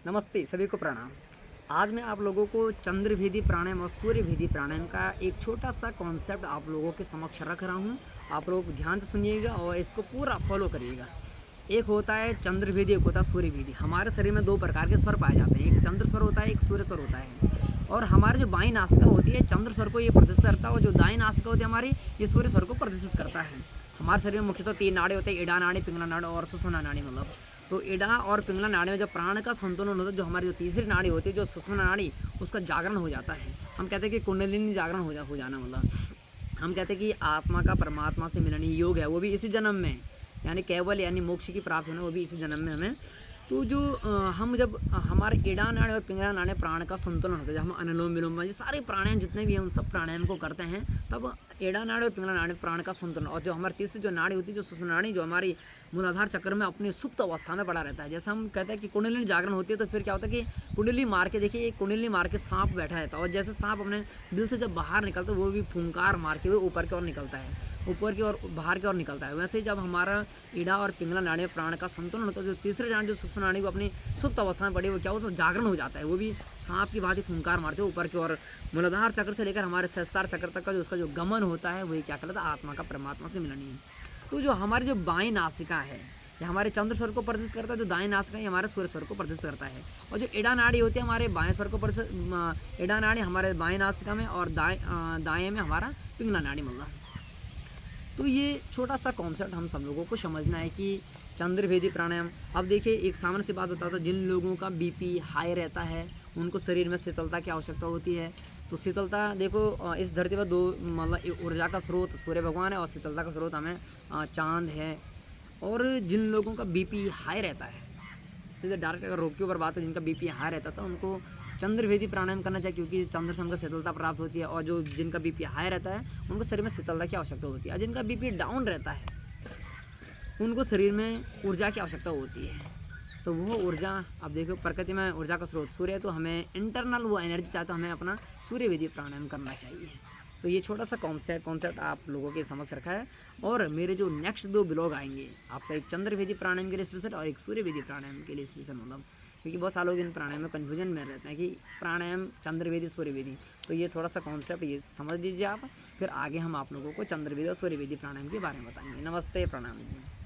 नमस्ते, सभी को प्रणाम। आज मैं आप लोगों को चंद्रभेदी प्राणायाम और सूर्यभेदी प्राणायाम का एक छोटा-सा कॉन्सेप्ट आप लोगों के समक्ष रख रहा हूँ। आप लोग ध्यान से सुनिएगा और इसको पूरा फॉलो करिएगा। एक होता है चंद्रभेदी, एक होता है सूर्यभेदी। हमारे शरीर में 2 प्रकार के स्वर पाए जाते हैं, एक चंद्र स्वर होता है, एक सूर्य स्वर होता है। और हमारी जो बाईं नासिका होती है, चंद्र स्वर को ये प्रदर्शित करता है और जो दाईं नासिका होती है हमारी, ये सूर्य स्वर को प्रदर्शित करता है। हमारे शरीर में मुख्यतः 3 नाड़ी होते हैं, इड़ा नाड़ी, पिंगला नाड़ी और सुषुम्ना नाड़ी मतलब। तो इड़ा और पिंगला नाड़ी में जब प्राण का संतुलन होता है, जो हमारी जो तीसरी नाड़ी होती है, जो सुषुम्ना नाड़ी, उसका जागरण हो जाता है। हम कहते हैं कि कुंडलिनी जागरण हो जाना मतलब। हम कहते हैं कि आत्मा का परमात्मा से मिलनी योग है, वो भी इसी जन्म में, यानी केवल यानी मोक्ष की प्राप्ति होना, वो भी इसी जन्म में हमें। तो जो हम जब हमारे इड़ा नाड़ी और पिंगला नाड़ी प्राण का संतुलन होता है, जब हम अनुलोम विलोम ये सारे प्राणायाम जितने भी हैं उन सब प्राणायाम को करते हैं, तब इड़ा नाड़ी और पिंगला नाड़ी प्राण का संतुलन। और जो हमारी तीसरी जो नाड़ी होती है, जो सुषुम्ना नाड़ी, जो हमारी मूलाधार चक्र में अपनी सुप्त अवस्था में पड़ा रहता है। जैसे हम कहते हैं कि कुंडलिनी जागरण होती है, तो फिर क्या होता है कि कुंडली मार के देखिए, कुंडली मार के सांप बैठा रहता है और जैसे सांप अपने दिल से जब बाहर निकलता है, वो भी फुंकार मार के वो ऊपर की ओर निकलता है, ऊपर की ओर बाहर की ओर निकलता है। वैसे ही जब हमारा इड़ा और पिंगला नाड़ी में प्राण का संतुलन होता है, जो तीसरी नाड़ी जो सुषुम्ना नाड़ी वो अपनी सुप्त अवस्था में पड़ी, वो क्या होता है, जागरण हो जाता है। वो भी सांप की भांति फुंकार मारते हैं ऊपर की ओर। मूलाधार चक्र से लेकर हमारे सहस्त्रार चक्र तक का जो उसका जो गमन होता है, वही क्या कहलाता है, आत्मा का परमात्मा से मिलनी है। तो जो हमारी जो बाईं नासिका है, ये हमारे चंद्र स्वर को प्रदर्शित करता है, जो दाएं नासिका है हमारे सूर्य स्वर को प्रदर्शित करता है। और जो इड़ा नाड़ी होती है हमारे बाएं स्वर को प्रदर्शित, इड़ा नाड़ी हमारे बाएं नासिका में और दाएं में हमारा पिंगला नाड़ी मतलब। तो ये छोटा सा कॉन्सेप्ट हम सब लोगों को समझना है कि चंद्रभेदी प्राणायाम। अब देखिए, एक सामान्य सी बात बताता हूँ, जिन लोगों का बीपी हाई रहता है, उनको शरीर में शीतलता की आवश्यकता होती है। तो शीतलता देखो, इस धरती पर 2 मतलब ऊर्जा का स्रोत सूर्य भगवान है और शीतलता का स्रोत हमें चाँद है। और जिन लोगों का बीपी हाई रहता है, सीधे डायरेक्ट अगर रोग के ऊपर बात है, जिनका बीपी हाई रहता था उनको चंद्रभेदी प्राणायाम करना चाहिए, क्योंकि चंद्र से हमको शीतलता प्राप्त होती है। और जो जिनका बीपी हाई रहता है, उनको शरीर में शीतलता की आवश्यकता होती है। और जिनका बीपी डाउन रहता है, उनको शरीर में ऊर्जा की आवश्यकता होती है। तो वो ऊर्जा, अब देखो प्रकृति में ऊर्जा का स्रोत सूर्य है, तो हमें इंटरनल वो एनर्जी चाहिए, तो हमें अपना सूर्यभेदी प्राणायाम करना चाहिए। तो ये छोटा सा कॉन्सेप्ट आप लोगों के समक्ष रखा है। और मेरे जो नेक्स्ट 2 ब्लॉग आएंगे, आपका एक चंद्रभेदी प्राणायाम के लिए स्पेशल और एक सूर्यभेदी प्राणायाम के लिए स्पेशल मतलब, क्योंकि बहुत सारे लोग इन प्राणायाम में कन्फ्यूजन में रहते हैं कि प्राणायाम चंद्रभेदी सूर्यभेदी। तो ये थोड़ा सा कॉन्सेप्ट ये समझ लीजिए आप, फिर आगे हम आप लोगों को चंद्रभेदी और सूर्यभेदी प्राणायाम के बारे में बताएंगे। नमस्ते, प्रणाम जी।